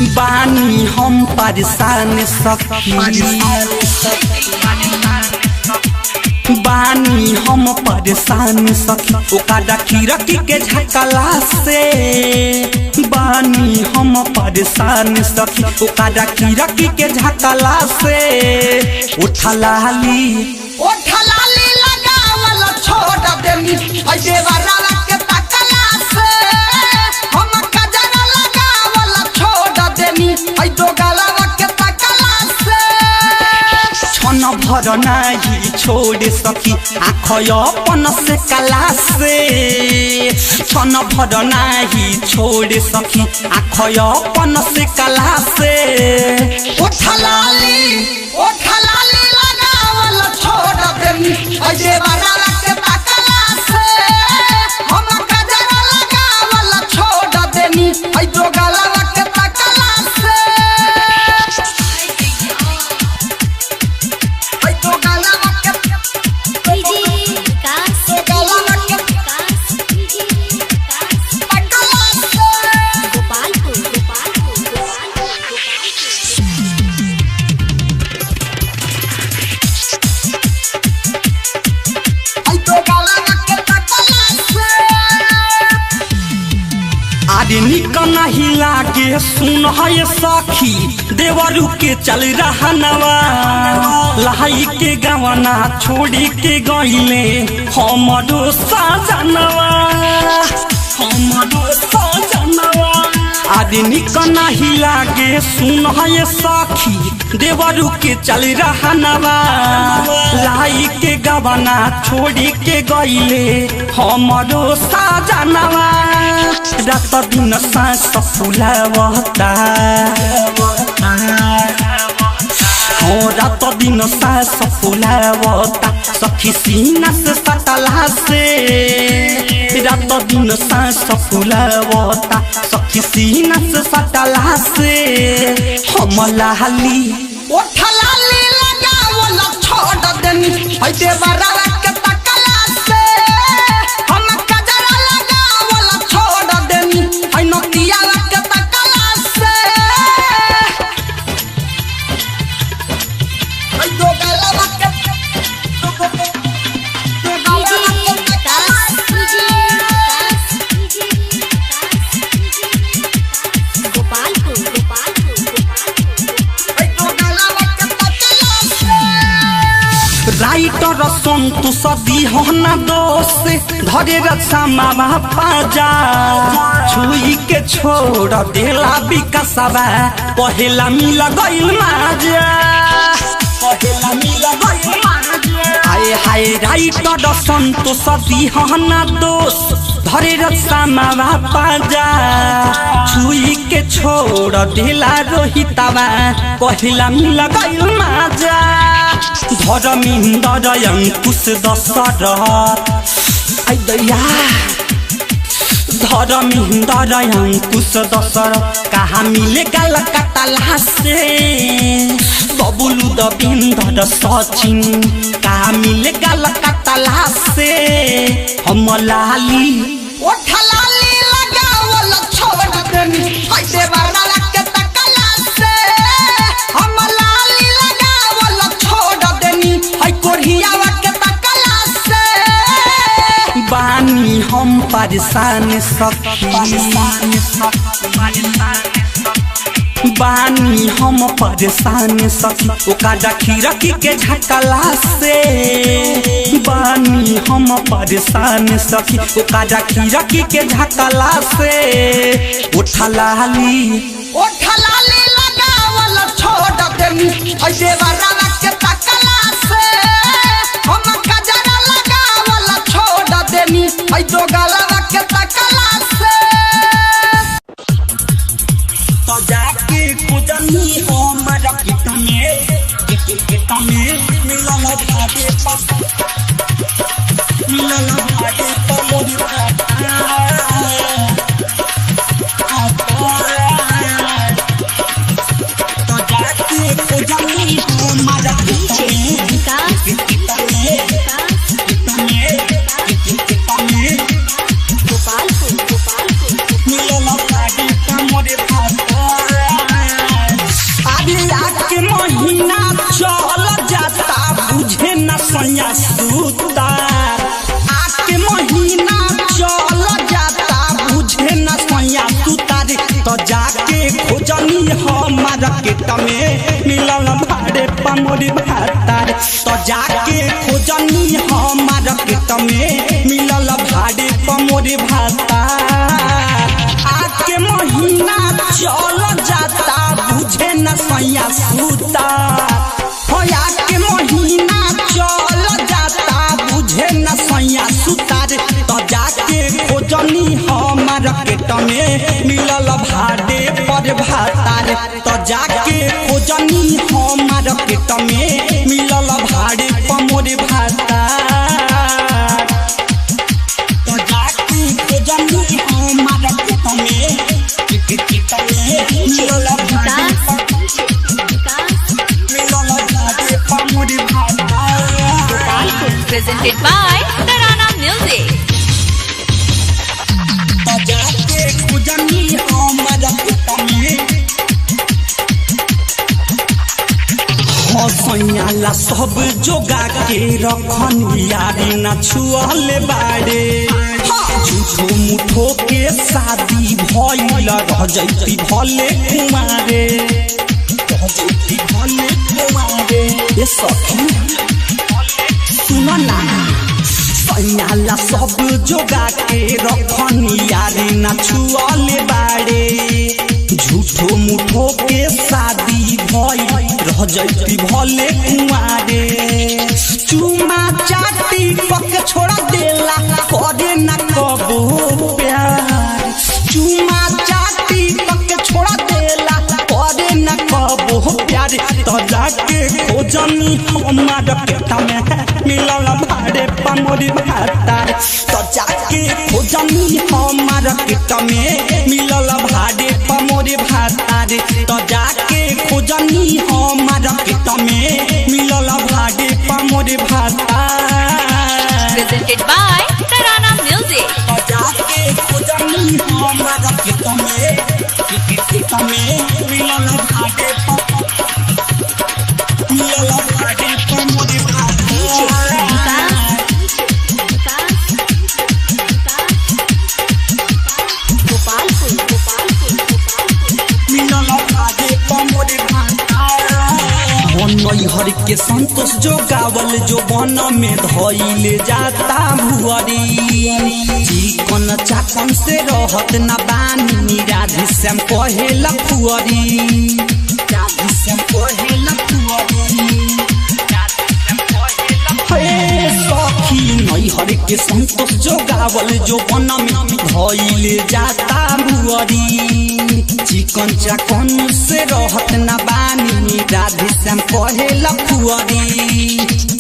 बानी हम परेशान सखी बानी हम परेशान सखी ओकरा खिड़की के झकला से बानी हम परेशान सखी ओकरा खिड़की के झकला से उठलाली लगावल छोड़ देनी ऐ देवरा के तकला से हम कजरा लगावल छोड़ देनी ऐ दोगला के तकला से छन भर नाही छोड़ सखी आँख अपन से कला से छन भर नाही छोड़ सखी आँख अपन से कला से उठलाली लगावल छोड़ देनी ऐ देवरा के तकला से हम कजरा लगावल छोड़ देनी ऐ दोगला के तकला से ऐ दोगला के आरे निक नहीं लागे सुन है सखी देवरू के चल रहा नवा लहाई के गवना छोड़ी के गईले हमरो सजनवा आरे निक नहीं लागे सुन है सखी देवरू के चल रहा नवा लहाई के गवना छोड़ी के गईले हमरो सजनवा रात दिन सांस फुलावता रात दिन सांस फुलावता सखी सीना से सटला से रात दिन सांस फुलावता सखी सीना से सटला से हम लाली उठलाली लगावल छोड़ देनी ऐ देवरा के तकला से हम कजरा लगावल छोड़ देनी ऐ नतिया के तकला से ऐ दोगला के राइटर संतोष दी हो न दोस्त धरे रक्षामा पाजा छुई के छोड़ देला विकासवा पहला मिल गइल माजा हाय हाय राइटर संतोष दी हो न दोस्त धरे रक्षामा पाजा छुई के छोड़ देला रोहितवा पहला मिल गइल माजा धर्मिंदर अंकुश दशरथ आई दया धर्मिंदर अंकुश दशरथ कहाँ मिलेगा लकटला से बबुलू दविंदर सचिन कहाँ मिलेगा लकटला से हम लाली उठलाली लगावल छोड़ देनी ऐ देवरा के तकला से हम लाली लगावल छोड़ देनी ऐ कोढ़िया के तकला से बानी हम परेशान सखी बानी हम परेशान सखी ओकरा खिड़की के झकला से बानी हम परेशान सखी ओकरा खिड़की के झकला से उठलाली लगावल छोड़ देनी ऐ देवरा के तकला से हम कजरा लगावल छोड़ देनी ऐ दोगला के तकला से तो जाके कुदनी हमर कितने मिलन भागे पास मिलन भागे तो मोरी तो जाके कुदनी हमर मिलन भागे तो मोरी सैया सुतार। आके महीना चल जाता बुझे न सैया सुतार। तो जाके खोजनी हमारा केट में मिलल भाड़े पमोरी भातार। तो जाके खोजनी हमारा केट में मिलल भाड़े पमोरी भातार। आके महीना चल जाता बुझे न सैया सुतार। हो आके महीना चल जाता बुझे न सैया सुतार। तो जाके खोजनी हमारा केट में मिलल भाड़े पर भातार। तो जाके खोजनी हमारा केट में मिलल भाड़े पमोरी भातार। तो जाके खोजनी हमारा केट में मिलल भाड़े पमोरी भातार। Presented by Tarana Music. जाके खोजनी हमारा केट में सैयाला सब जोगा के रखन यारी न छुअले बाड़े। झूठो मुठो के शादी भइल रह जैती भले कुमारे। रह जैती भले कुमारे। ये सखी सुन ना सैयाला सब जोगा के रखन यारी न छुअले बाड़े। झूठो मुठो के शादी भइल रह जैती भले कुमारे। चुमा चाटी पक छोड़ा देला करे न कबो प्यार। चुमा चाटी पक छोड़ा देला करे न कबो प्यार। तो जाके खोजनी हमारा केट में मिलल भाड़े पमोरी भातार। तो जाके खोजनी हमारा केट में मिलल भाड़े पमोरी भातार। तो जाके खोजनी हमारा केट में मिलल भाड़े पमोरी भातार। Presented by Tarana Music. तो जाके खोजनी हमारा केट में मिलल भाड़े पमोरी भातार। हर के संतोष जो गावल जो बन में धइले जाता भुअरी। चिकन चाकन से रहत न बानी राधे श्याम कहेला फुअरी। राधे श्याम कहेला फुअरी। हे सखी नैहर के संतोष जो गावल जो बन में धइले जाता भुअरी। चिकन चाकन से रहत न बानी राधे श्याम कहेला फुअरी।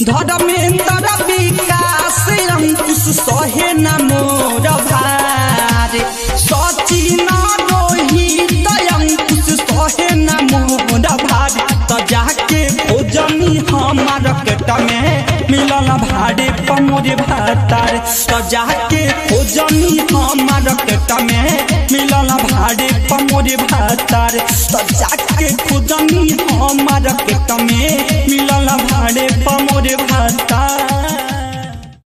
धर्मेंद्र विकास अंकुश सहे न मोर भार। सचिन रोहित अंकुश सहे न मोर भार। तो जाके खोजनी हमारा केट में मिलल भाड़े पमोरी भातार। तो जाके खोजनी हमारा केट में मिलल भाड़े पमोरी भातार। तो जाके खोजनी हमारा केट में मिलल भाड़े पमोरी भातार।